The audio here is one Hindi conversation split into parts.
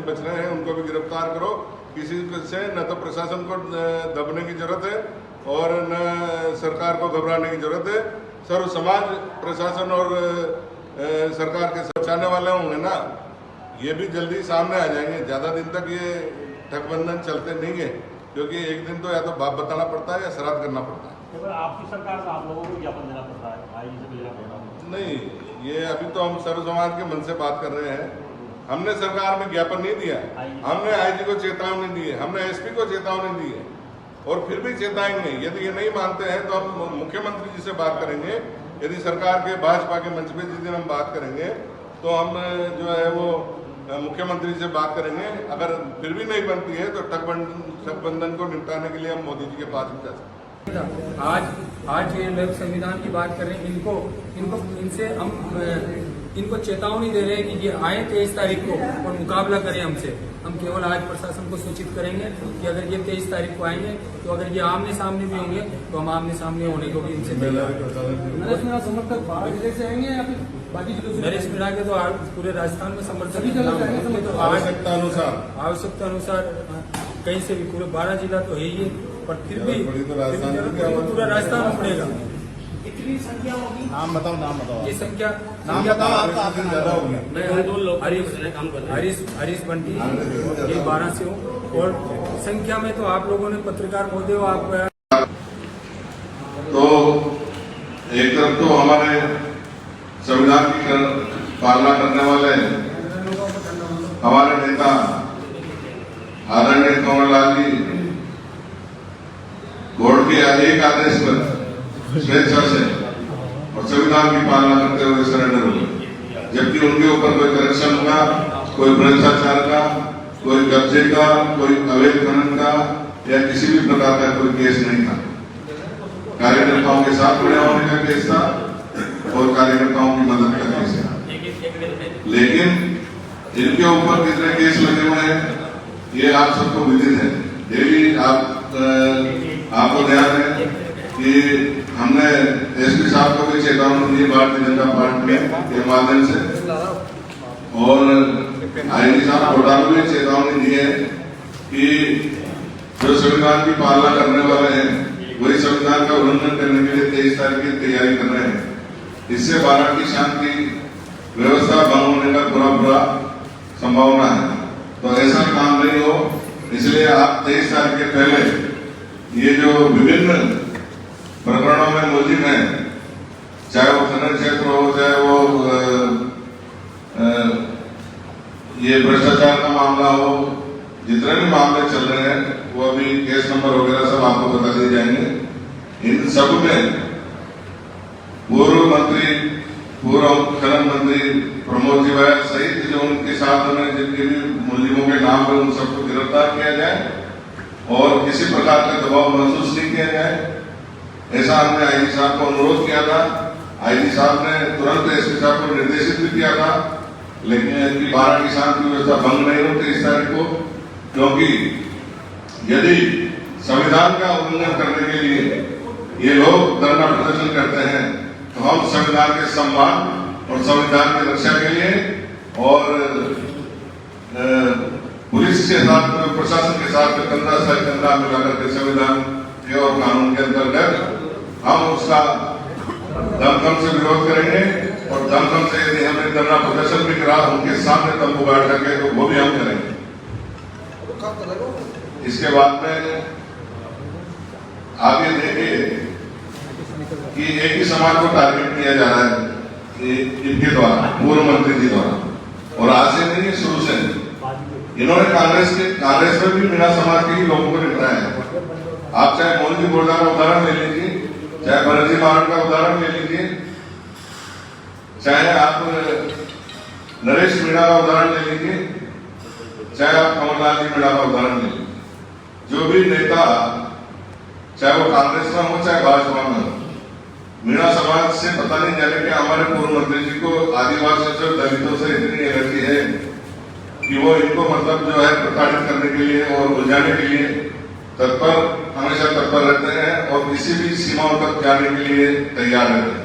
बच रहे हैं उनको भी गिरफ्तार करो। किसी से न तो प्रशासन को दबने की जरूरत है और न सरकार को घबराने की जरूरत है। सर्व समाज प्रशासन और सरकार के बचाने वाले होंगे ना, ये भी जल्दी सामने आ जाएंगे। ज़्यादा दिन तक ये ठगबंधन चलते नहीं है, क्योंकि एक दिन तो या तो बाप बताना पड़ता है या श्राद्ध करना पड़ता है। आपकी सरकार से आप लोगों को ज्ञापन देना पड़ता है, आईजी से भेजना पड़ता है? नहीं, ये अभी तो हम सर्व समाज के मन से बात कर रहे हैं। हमने सरकार में ज्ञापन नहीं दिया, हमने आईजी को चेतावनी दी है, हमने एसपी को चेतावनी दी है और फिर भी चेताएंगे। यदि ये नहीं मानते हैं तो हम मुख्यमंत्री जी से बात करेंगे। यदि सरकार के भाजपा के मंच पे जिस दिन हम बात करेंगे तो हम जो है वो मुख्यमंत्री से बात करेंगे। अगर फिर भी नहीं बनती है तो ठगबंधन को निपटाने के लिए हम मोदी जी के पास भी जा सकते हैं। आज ये लोग संविधान की बात कर रहे हैं, इनसे हम इनको चेतावनी दे रहे हैं कि ये आए 23 तारीख को और मुकाबला करें हमसे। हम केवल आज प्रशासन को सूचित करेंगे कि अगर ये 23 तारीख को आएंगे तो अगर ये आमने सामने भी होंगे तो हम आमने सामने होने को भी इनसे तैयार हैं। नरेश मीणा समर्थक 12 जिले से आएंगे या फिर बाकी जिलों से? नरेश मीणा के तो पूरे राजस्थान में समर्थक तो आवश्यकता अनुसार कहीं से भी पूरे 12 जिला तो है ही, पर फिर भी पूरा राजस्थान में पड़ेगा। कितनी संख्या होगी? नाम बताओ। ये संख्या ज्यादा होगी। हरीश बंटी, ये 12 से हूँ और संख्या में तो आप लोगों ने पत्रकार महोदय हो, आप तो एक तरफ तो हमारे संविधान की पालना करने वाले हमारे नेता आदरणीय कमललाल जी कोर्ट के एक आदेश पर स्वेच्छा से और संविधान की पालना करते हुए सरेंडर हुए, जबकि उनके ऊपर कोई करेक्शन का, कोई भ्रष्टाचार का, कोई कब्जे का, कोई अवैध खनन का या किसी भी प्रकार का कोई केस नहीं था। कार्यकर्ताओं के साथ खड़े होने का केस था और कार्यकर्ताओं की मदद का केस था। लेकिन इनके ऊपर कितने केस लगे हुए हैं ये आप सबको विदित है। डेली आपको ध्यान है कि हमने एसपी साहब को भी चेतावनी दी भारतीय जनता पार्टी के माध्यम से, और आईजी साहब कोटा को भी चेतावनी दी है कि जो संविधान की पालना करने वाले हैं वही संविधान का उल्लंघन करने के लिए 23 तारीख की तैयारी कर रहे हैं। इससे भारत की शांति व्यवस्था भंग होने का पूरा संभावना है। तो ऐसा काम नहीं हो, इसलिए आप 23 तारीख के पहले ये जो विभिन्न प्रकरणों में मुलजिम है, चाहे वो खनन क्षेत्र हो, चाहे वो ये भ्रष्टाचार का मामला हो, जितने भी मामले चल रहे हैं वो अभी केस नंबर वगैरह सब आपको बता दिए जाएंगे। इन सब में पूर्व खनन मंत्री प्रमोद जी बैल सहित जो उनके साथ में जिनके भी मुलजिमों के नाम है उन सबको गिरफ्तार किया जाए और किसी प्रकार का दबाव महसूस नहीं किया जाए, ऐसा हमने आईजी साहब को अनुरोध किया था। आईजी साहब ने तुरंत एसपी साहब को निर्देशित भी किया था, लेकिन इनकी 12 की शांति व्यवस्था भंग नहीं होती इस तारीख को, क्योंकि यदि संविधान का उल्लंघन करने के लिए ये लोग धरना प्रदर्शन करते हैं तो हम संविधान के सम्मान और संविधान की रक्षा के लिए और पुलिस के साथ, प्रशासन के साथ कंधा से कंधा मिलाकर के संविधान के और कानून के अंतर्गत हम उसका दमखम से विरोध करेंगे और दमखम से यदि हमने धरना प्रदर्शन भी करा उनके सामने तंबू गाड़ करके तो वो भी हम करेंगे। इसके बाद में आगे देखिए कि एक ही समाज को टारगेट किया जा रहा है इनके द्वारा, पूर्व मंत्री जी द्वारा, और आज से नहीं शुरू से इन्होंने कांग्रेस में भी मीणा समाज के ही लोगों को निपटाया है। आप चाहे मोहन जी बोरदा का उदाहरण ले लीजिए, चाहे भरत जी महाराज का उदाहरण ले लीजिए, चाहे आप नरेश मीणा का उदाहरण ले लीजिए, चाहे आप कमललाल जी मीणा का उदाहरण ले लीजिए। जो भी नेता चाहे वो कांग्रेस में हो चाहे भाजपा में हो, मीणा समाज से पता नहीं जाने कि हमारे पूर्व मंत्री जी को आदिवासियों से दलितों से इतनी एलर्जी है कि वो इनको मतलब जो है प्रताड़ित करने के लिए और उलझाने के लिए हमेशा तत्पर रहते हैं और किसी भी सीमाओं तक जाने के लिए तैयार रहते हैं।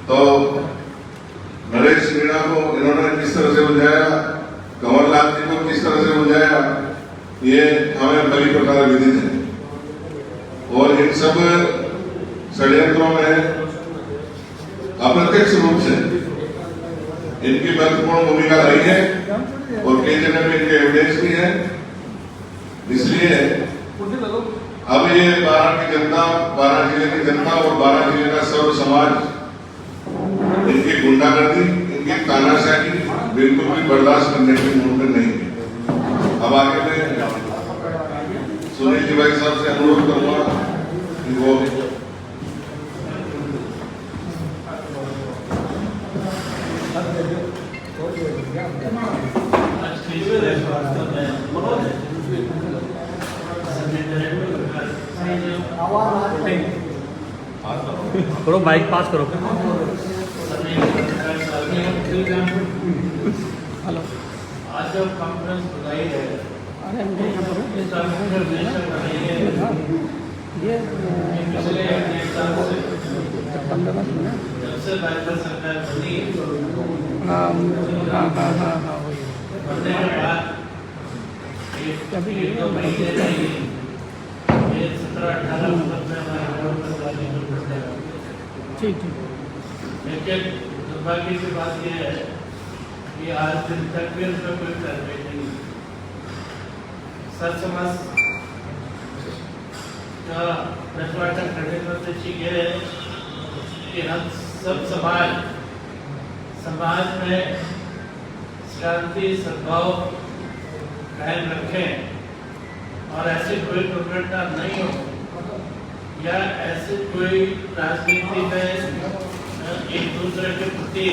तो नरेश मीणा को इन्होंने किस तरह से उलझाया, कमलनाथ जी को ये हमें बड़ी प्रकार विदित है और इन सब षड्यंत्रों में अप्रत्यक्ष रूप से इनकी महत्वपूर्ण भूमिका रही है और कई जगह में इनके एविडेंस भी है। इसलिए अब ये 12 की जनता, 12 जिले की जनता और 12 जिले का सर्व समाज इनकी गुंडागर्दी, इनकी तानाशाही बिल्कुल भी बर्दाश्त करने के मूड में नहीं है। अब आगे मैं सुनील जी भाई साहब से अनुरोध करूंगा कि वो करो, माइक पास करो। आज जब कॉन्फ्रेंस बुलाई है, जब से भाजपा सरकार बनी बनने के बाद 17-18 में हमारे ठीक। लेकिन दुर्भाग्य की बात यह है कि आज दिन तक भी उनका कोई कार्रवाई नहीं। सर समाज का नेटवर्क खड़े करते चाहिए कि हम सब समाज में शांति सद्भाव कायम रखें और ऐसी कोई दुर्घटना नहीं हो या ऐसी कोई राजनीति में एक दूसरे के प्रति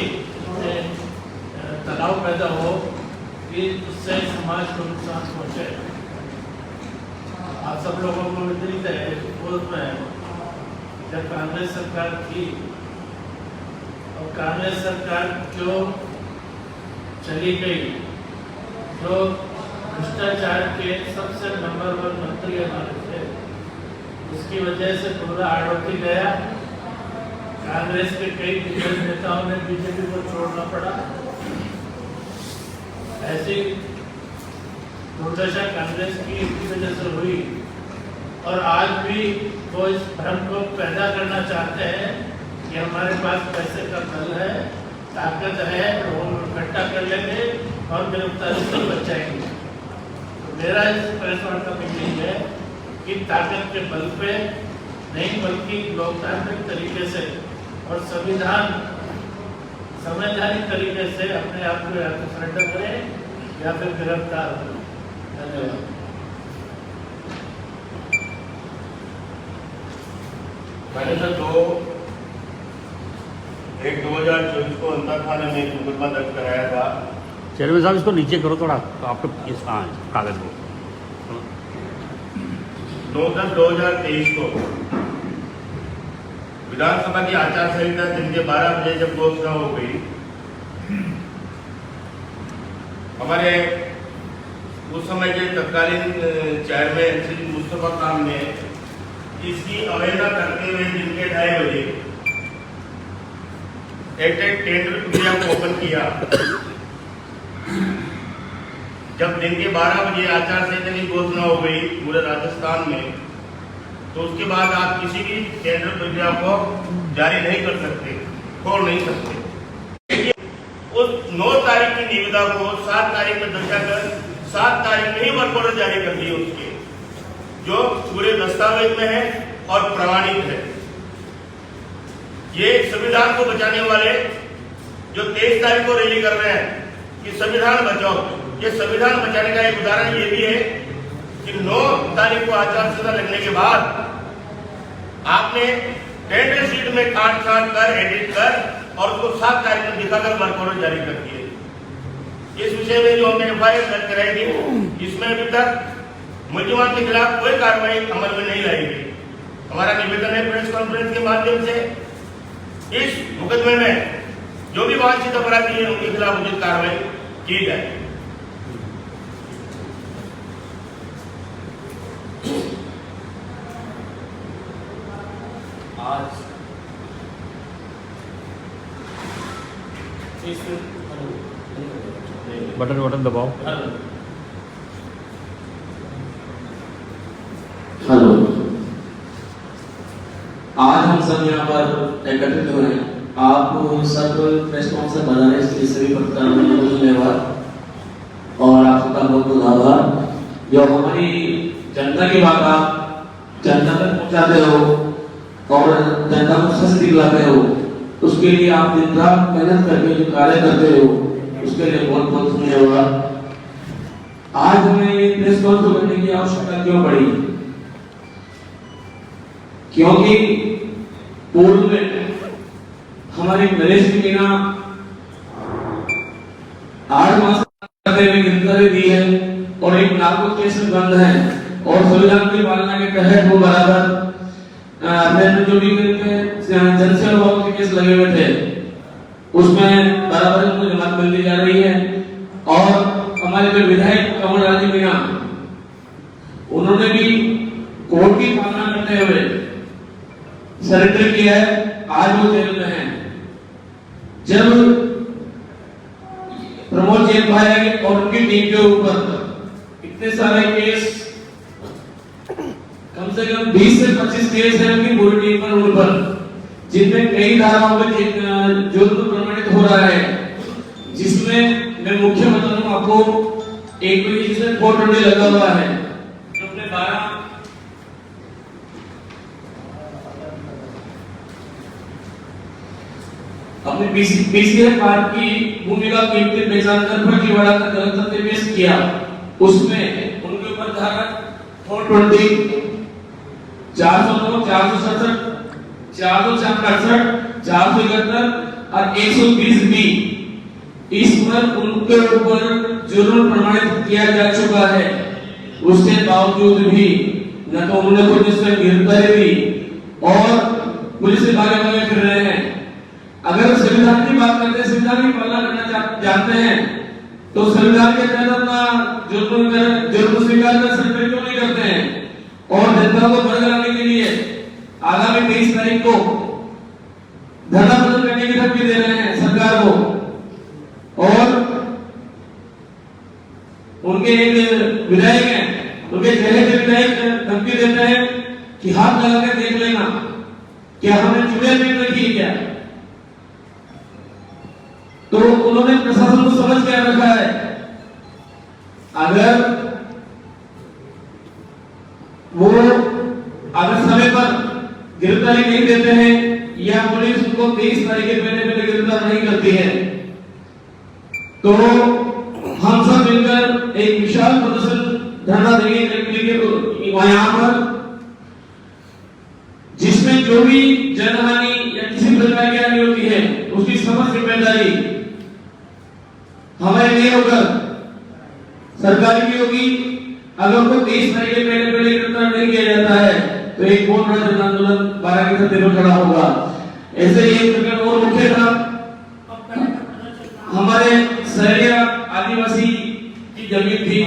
तनाव पैदा हो कि उससे समाज को नुकसान पहुंचे। आप सब लोगों को विदित है पूर्व में जब कांग्रेस सरकार थी और कांग्रेस सरकार जो चली गई, जो भ्रष्टाचार के सबसे नंबर 1 मंत्री हमारे थे, उसकी वजह से पूरा आड़ोती गया। कांग्रेस के कई दिग्गज नेताओं ने बीजेपी को छोड़ना पड़ा। ऐसी दुर्दशा कांग्रेस की इसी वजह से हुई और आज भी वो इस भ्रम को पैदा करना चाहते हैं कि हमारे पास पैसे का बल है, ताकत है, वो इकट्ठा कर लेंगे और गिरफ्तारी से बच जाएंगे। मेरा इस प्रेस वार्ता में यही है कि ताकत के बल पे नहीं बल्कि लोकतांत्रिक तरीके से और संवैधानिक तरीके से अपने आप को या तो सरेंडर करें या फिर गिरफ्तार करें। धन्यवाद। मैंने सर 2024 को अंतर थाने में एक मुकदमा दर्ज कराया था। चेयरमैन साहब इसको नीचे करो थोड़ा, तो आपको इस कागज को 9/10/2023 को विधानसभा की आचार संहिता दिन के 12 बजे जब घोषणा हो गई, हमारे उस समय के तत्कालीन चेयरमैन श्री मुस्तफा खान ने इसकी अवहेलना करते हुए दिन के 2:30 बजे एक टेंडर प्रक्रिया को ओपन किया। जब दिन के 12 बजे आचार संहिता की घोषणा हो गई पूरे राजस्थान में, तो उसके बाद आप किसी भी टेंडर प्रक्रिया को जारी नहीं कर सकते, खोल नहीं सकते। उस 9 तारीख की निविदा को 7 तारीख में दर्शाकर 7 तारीख में ही वर्क ऑर्डर जारी कर दिए उसके, जो पूरे दस्तावेज में है और प्रमाणित है। ये संविधान को बचाने वाले जो 23 तारीख को रैली कर रहे हैं कि संविधान बचाओ, ये संविधान बचाने का एक उदाहरण ये भी है कि 9 तारीख को आचार संहिता लगने के बाद आपने टेंडर शीट में काट कर एडिट कर और उसको 7 तारीख में दिखाकर वर्क ऑर्डर जारी कर दिए। इस विषय में जो हमने FIR दर्ज कराई थी, इसमें अभी तक मुलजिमान के खिलाफ कोई कार्रवाई अमल में नहीं लाई गई। हमारा निवेदन है प्रेस कॉन्फ्रेंस के माध्यम से इस मुकदमे में जो भी वांछित अपराधी है उनके खिलाफ उचित कार्रवाई की जाए। आज बटन दबाओ। सब यहाँ पर एकत्रित हुए हैं, आप सब प्रेस कॉन्फ्रेंस बना रहे हैं, इसके लिए सभी पत्रकारों को बहुत धन्यवाद और आप सबका बहुत बहुत आभार। जो हमारी जनता की बात आप जनता तक पहुँचाते हो और जनता को सच दिलाते हो, उसके लिए आप दिन रात मेहनत करके जो कार्य करते हो उसके लिए बहुत बहुत धन्यवाद। आज हमें ये प्रेस कॉन्फ्रेंस करने की आवश्यकता क्यों पड़ी? क्योंकि पूर्व में हमारी नरेश मीना 8 मास में गिरफ्तारी दी है और एक नार्को केस में बंद है और संविधान की पालना के तहत वो बराबर अपने जो भी जनसेवा के केस लगे हुए थे उसमें बराबर उनको जमानत मिल दी जा रही है। और हमारे जो विधायक कमल राजी मीणा, उन्होंने भी कोर्ट की पालना करते हुए सरेंडर किया है, आज वो जेल में है। जब प्रमोद जेल पाया गया और उनकी टीम के ऊपर इतने सारे केस, कम से कम 20 से 25 केस है उनकी पूरी टीम पर, उन पर जिनमें कई धाराओं में जुर्म प्रमाणित हो रहा है, जिसमें मैं मुख्य बता दूं आपको, एक तो जिसमें 420 लगा हुआ है, जो अपने 12 अपने पीसीआर पार्ट की भूमिका कीमती पहचान कर फर्जीवाड़ा का गलत तथ्य पेश किया, उसमें उनके ऊपर धारा 420, 409, 467, 468, 471 और 120 बी, इस पर उनके ऊपर जुर्म प्रमाणित किया जा चुका है। उसके बावजूद भी न तो उन्होंने पुलिस में गिरफ्तारी दी और पुलिस से भागे भागे फिर रहे हैं। अगर संविधान की बात करते हैं, संविधान की पालना करना जानते हैं, तो संविधान के तहत अपना जुर्म स्वीकार कर सकते क्यों नहीं करते हैं? और जनता को बरकरार के लिए आगामी 23 तारीख को धरना प्रदर्शन करने की धमकी दे रहे हैं सरकार को। और उनके एक विधायक हैं, उनके चेहरे के विधायक धमकी देते हैं कि हाथ लगा के देख लेना, क्या हमने चुड़ैल पेट रखी है क्या? तो उन्होंने प्रशासन को समझ क्या रखा है? अगर वो समय पर गिरफ्तारी नहीं देते हैं या पुलिस उनको 23 तारीख के पहले गिरफ्तार नहीं करती है, तो हम सब मिलकर एक विशाल प्रदर्शन धरना देंगे वहां पर, जिसमें जो भी जनहानि या किसी प्रकार की हानि होती है उसकी समस्त जिम्मेदारी हमारे लिए होकर सरकार की होगी। अगर उनको 23 तारीख के पहले गिरफ्तार नहीं किया जाता है तो एक बहुत बड़ा जन आंदोलन 12 के साथ दिनों खड़ा होगा। ऐसे ही एक प्रकार और मुख्य था, हमारे सहरिया आदिवासी की जमीन थी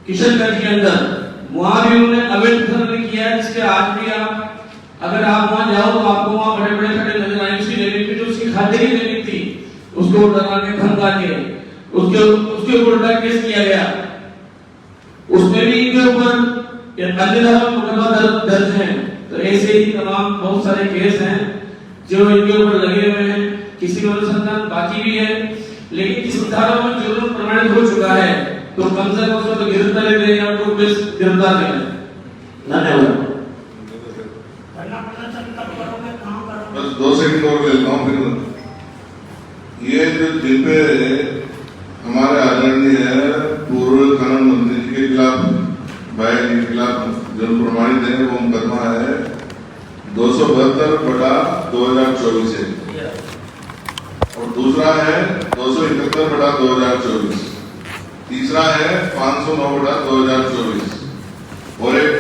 किशनगंज के अंदर, वहां भी उन्होंने अवैध खनन किया है, जिसके आज भी अगर आप वहां जाओ तो आपको वहां बड़े बड़े खड्डे नजर आएंगे। उसकी जमीन पे जो उसकी खाते की जमीन थी उसको डरा के धमका के उसके ऊपर केस किया गया, उसमें भी इनके ऊपर अन्य धारा में मुकदमा दर्ज है। तो ऐसे ही तमाम बहुत सारे केस हैं जो इनके ऊपर लगे हुए हैं, किसी में अनुसंधान बाकी भी है, लेकिन किसी धारा में जुर्म प्रमाणित हो चुका है तो कम से कम उसको तो गिरफ्तारी दें या तो पुलिस गिरफ्तार करें। धन्यवाद। बस 2 सेकंड और ले लेता हूँ फिर। ये जो जिन पे हमारे आदरणीय पूर्व कानून मंत्री जी के खिलाफ, भाई जी के खिलाफ जुर्म प्रमाणित है, वो मुकदमा है 272/2024 है और दूसरा है 271/2024, तीसरा है 509/2024 और एक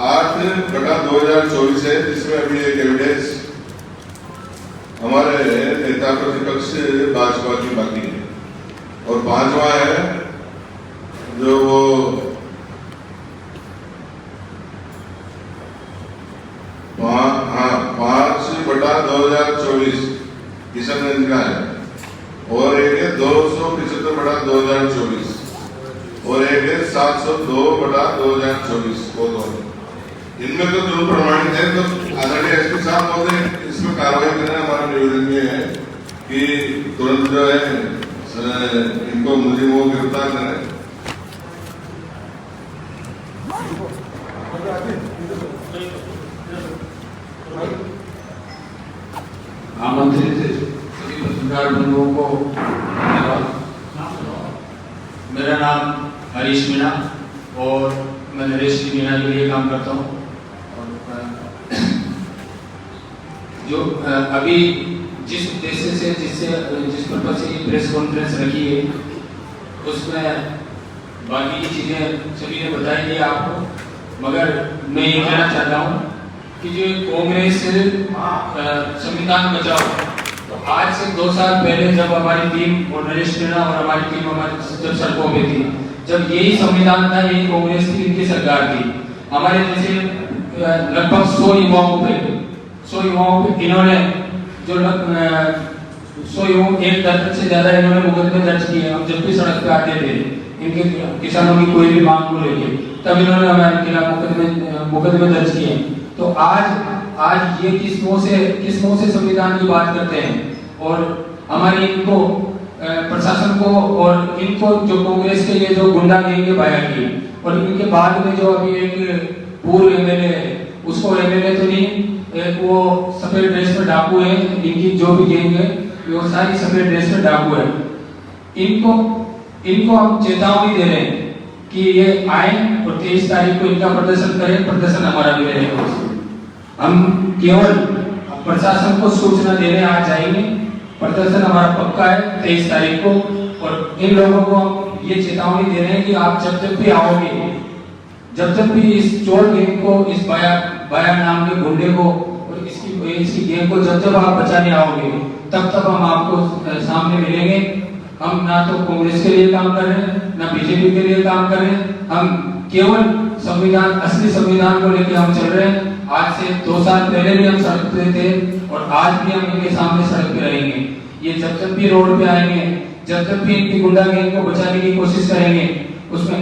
8/2024 है, जिसमें अभी एक एविडेंस हमारे नेता प्रतिपक्ष भाजपा की बाकी है। और 5वां है जो वो 5/2024 किशनगंज का है और एक है 275/2024 और एक है 702/2024, वो दोनों। इनमें तो जरूर प्रमाणित है, तो आदरणीय एसपी साहब महोदय इसमें कार्रवाई करना हमारा निवेदन ये है कि तुरंत जो है इनको मुजरिमों को गिरफ्तार करें। आमंत्रित सभी पत्रकार बंधुओं को धन्यवाद। मेरा नाम हरीश मीणा और मैं नरेश जी मीणा के लिए काम करता हूँ। और जो अभी जिस उद्देश्य से जिस पर्पज से प्रेस कॉन्फ्रेंस रखी है उसमें बाकी की चीजें सभी ने बताई है आपको, मगर मैं ये कहना चाहता हूँ कि जो कांग्रेस संविधान बचाओ, तो आज से 2 साल पहले जब हमारी टीम और नरेश मीणा और हमारी टीम जब सड़कों पे थी, जब यही संविधान था, यही कांग्रेस की इनकी सरकार थी, हमारे जैसे लगभग 100 युवाओं पे इन्होंने जो 100 युवाओं 1 दर्जन से ज्यादा इन्होंने मुकदमे दर्ज किए। हम जब भी सड़क पे आते थे इनके किसानों की कोई भी मांग को लेके, तब इन्होंने हमारे खिलाफ मुकदमे दर्ज किए। तो आज ये किस मुंह से संविधान की बात करते हैं और हमारी इनको प्रशासन को और इनको जो कांग्रेस के ये जो गुंडा गैंग भाया की, और इनके बाद में जो अभी एक पूर्व एमएलए उसको एमएलए तो नहीं, वो सफेद ड्रेस में डाकू है, इनकी जो भी गैंग है वो सारी सफेद ड्रेस में डाकू है। इनको हम चेतावनी दे रहे हैं कि ये आए और 23 तारीख को इनका प्रदर्शन करें। प्रदर्शन हमारा भी रहेगा। हम केवल प्रशासन को सूचना देने आ जाएंगे। प्रदर्शन हमारा पक्का है 23 तारीख को, और इन लोगों को हम ये चेतावनी दे रहे हैं कि आप जब भी आओगे, जब भी इस चोर गैंग को, इस बाया नाम के गुंडे को और इसकी गैंग को जब आप बचाने आओगे, तब हम आपको सामने मिलेंगे। हम ना तो कांग्रेस के लिए काम कर रहे हैं, ना बीजेपी के लिए काम कर रहे हैं। हम केवल संविधान, असली संविधान को लेकर हम चल रहे हैं। आज से 2 साल पहले भी हम सड़क पे थे और आज भी हम इनके सामने सड़क पे रहेंगे। ये जब भी रोड पे आएंगे, जब भी इनकी गुंडा गैंग को बचाने की कोशिश करेंगे, उसमें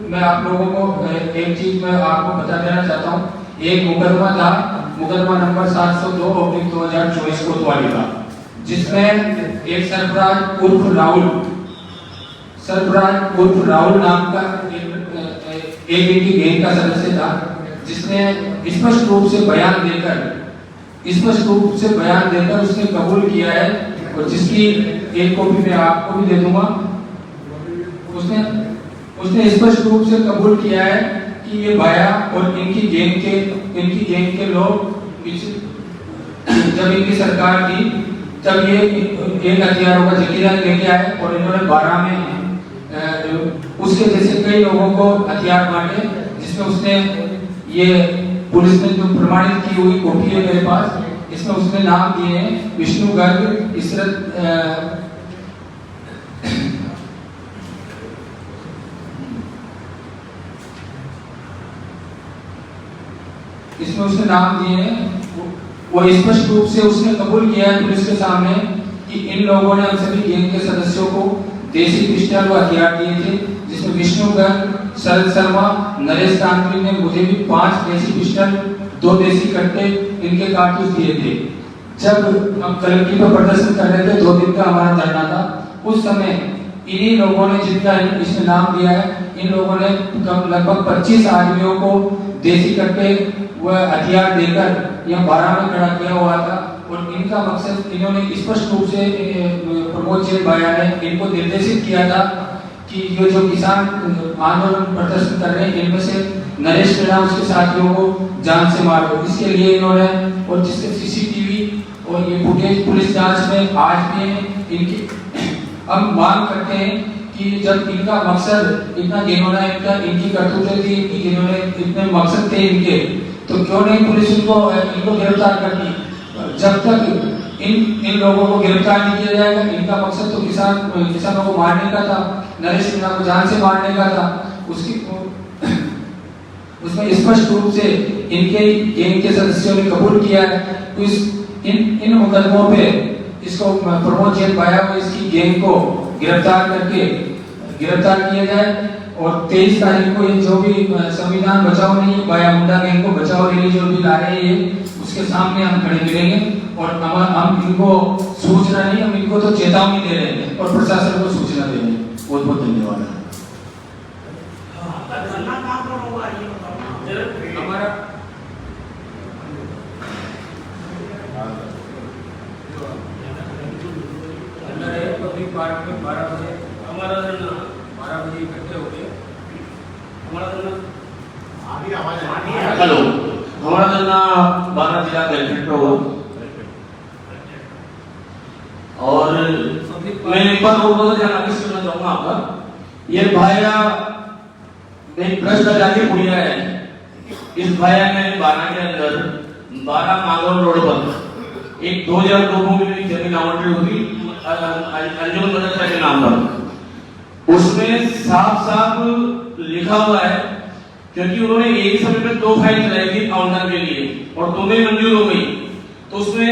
मैं आप लोगों को एक चीज मैं आपको बता देना चाहता हूँ। एक मुकदमा था, मुकदमा नंबर 702/2024 कोतवाली का, जिसमें एक सरफराज उर्फ राहुल नाम का एक इनकी गैंग का सदस्य था, जिसने स्पष्ट रूप से बयान देकर उसने कबूल किया है, और जिसकी एक कॉपी मैं आपको भी दे दूंगा। उसने स्पष्ट रूप से कबूल किया है कि ये बाया और इनकी गैंग के लोग जब इनकी सरकार थी, तब ये एक हथियारों का जखीरा लेके आए और इन्होंने 12 में उसके जैसे कई लोगों को हथियार बांटे, जिसमें उसने ये पुलिस ने जो प्रमाणित की हुई कॉपी है मेरे पास, इसमें उसने नाम दिए हैं विष्णु गर्ग, इसरत इसमें उसने नाम दिए हैं। वो स्पष्ट रूप से उसने कबूल किया है पुलिस के सामने कि इन लोगों ने हम सभी गैंग के सदस्यों को देसी पिस्टल व हथियार दिए थे, जिसमें विष्णु गर्ग, शरद शर्मा, नरेश तांत्रिक ने मुझे भी 5 देसी पिस्टल, 2 देसी कट्टे, इनके कारतूस दिए थे। जब हम कलेक्ट्रेट पर प्रदर्शन कर रहे थे, 2 दिन का हमारा धरना था, उस समय इन्हीं लोगों ने, जिनका इसमें नाम दिया है, इन लोगों ने लगभग 25 आदमियों को देसी कट्टे व हथियार देकर यह 12 में खड़ा किया हुआ था। और इनका मकसद, इन्होंने स्पष्ट रूप से प्रमोद जी भाया ने इनको निर्देशित किया था कि ये जो किसान आंदोलन प्रदर्शन कर रहे हैं, इनमें से नरेश मीणा उसके साथियों को जान से मार दो। इसके लिए इन्होंने, और जिससे सीसीटीवी और ये फुटेज पुलिस जांच में आज भी इनकी हम मांग करते हैं कि जब इनका मकसद इतना घिनौना, इनकी करतूतें थी, इन्होंने इतने मकसद थे इनके, तो क्यों नहीं पुलिस इनको गिरफ्तार करती? जब तक इन लोगों को गिरफ्तार नहीं किया जाएगा, इनका मकसद तो किसानों को मारने का था, नरेश मीणा को जान से मारने का था। उसमें स्पष्ट रूप से इनके गैंग के सदस्यों ने कबूल किया है। तो इन मुकदमों पे इसको प्रमोद जैन भाया को, इसकी गैंग को गिरफ्तार किया जाए और 23 तारीख को ये जो भी संविधान बचाओ नहीं बाया मुंडा गैंग को बचाओ रैली जो भी ला रहे हैं उसके सामने हम खड़े मिलेंगे और हम इनको सूचना नहीं, हम इनको तो चेतावनी दे रहे हैं और प्रशासन को सूचना दे रहे हैं। बहुत बहुत धन्यवाद। हमारा पब्लिक पार्क में 12 बजे इकट्ठे हो गए। हेलो, हमारा धरना 12 जिला कलेक्ट्रेट पे हुआ और मैं एक बार और ध्यान आगे सुनना चाहूंगा आपका। ये भाया एक भ्रष्टाचारी पुड़िया है। इस भाया ने 12 के अंदर 12 मांगोल रोड पर एक 2000 लोगों में जमीन आवंटित होगी अंजुमन मदरसा के नाम पर। उसमें साफ लिखा हुआ है क्योंकि उन्होंने एक समय में 2 फाइल चलाई थी काउंटर के लिए और 2 में मंजूर हो गई, तो उसमें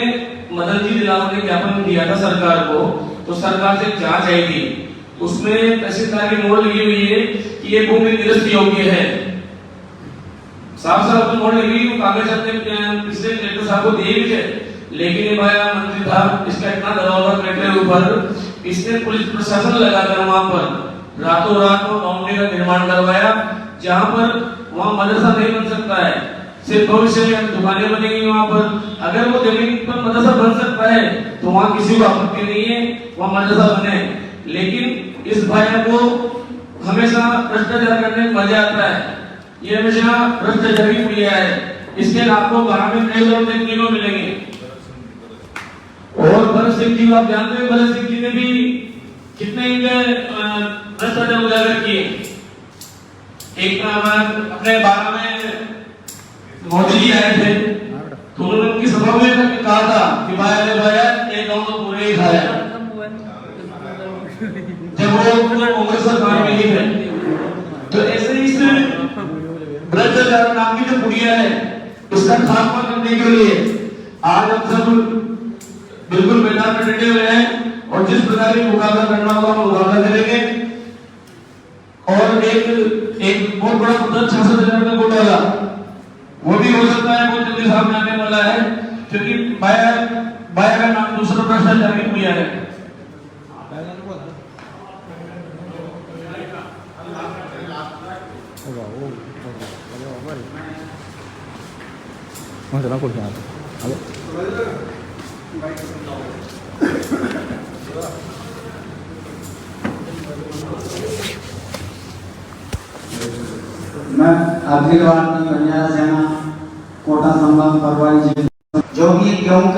मदन जी दिलावर ने ज्ञापन दिया था सरकार को, तो सरकार से जांच आई थी। उसमें तहसीलदार की मोहर लगी हुई है कि ये भूमि निरस्त योग्य है। साफ मोहर लगी, वो कागज अपने पिछले कलेक्टर साहब को दिए भी थे, लेकिन ये भाया मंत्री था, इसका इतना दबाव था कलेक्टर के ऊपर, इसने पुलिस प्रशासन लगाकर वहां पर रातों रात को बाउंड्री का निर्माण करवाया जहां पर वहां मदरसा नहीं बन सकता है, सिर्फ भविष्य में दुकानें बनेंगी वहां पर। अगर वो जमीन पर मदरसा बन सकता है तो वहां किसी को आपत्ति नहीं है, वहां मदरसा बने। लेकिन इस भाई को हमेशा भ्रष्टाचार करने में मजा आता है, ये हमेशा भ्रष्टाचारी पुड़िया है। इसके आपको 12 में कई लोग देखने को मिलेंगे। और भरत सिंह जी को आप जानते हैं, भरत सिंह जी ने भी कितने भ्रष्टाचार उजागर किए। एक अपने 12 में मोदी जी आए थे तो उन्होंने उनकी सभा में कहा था कि भाई एक गांव तो पूरे ही खाया, जब वो कांग्रेस सरकार में ही थे। तो ऐसे ही इस भ्रष्टाचार नाम की जो पुड़िया है उसका खात्मा करने के लिए आज हम सब बिल्कुल मैदान में डटे हुए हैं और जिस प्रकार की मुकाबला करना होगा हम मुकाबला करेंगे। और एक बहुत बड़ा मुद्दा 66,000 का घोटाला वो भी हो सकता है, बहुत जल्दी सामने आने वाला है, क्योंकि बाया का नाम दूसरा भ्रष्टाचार की पुड़िया है। मैं अब्दुल वानी बनियारा सेना कोटा संभाग परवारी जिले जो भी गेहूं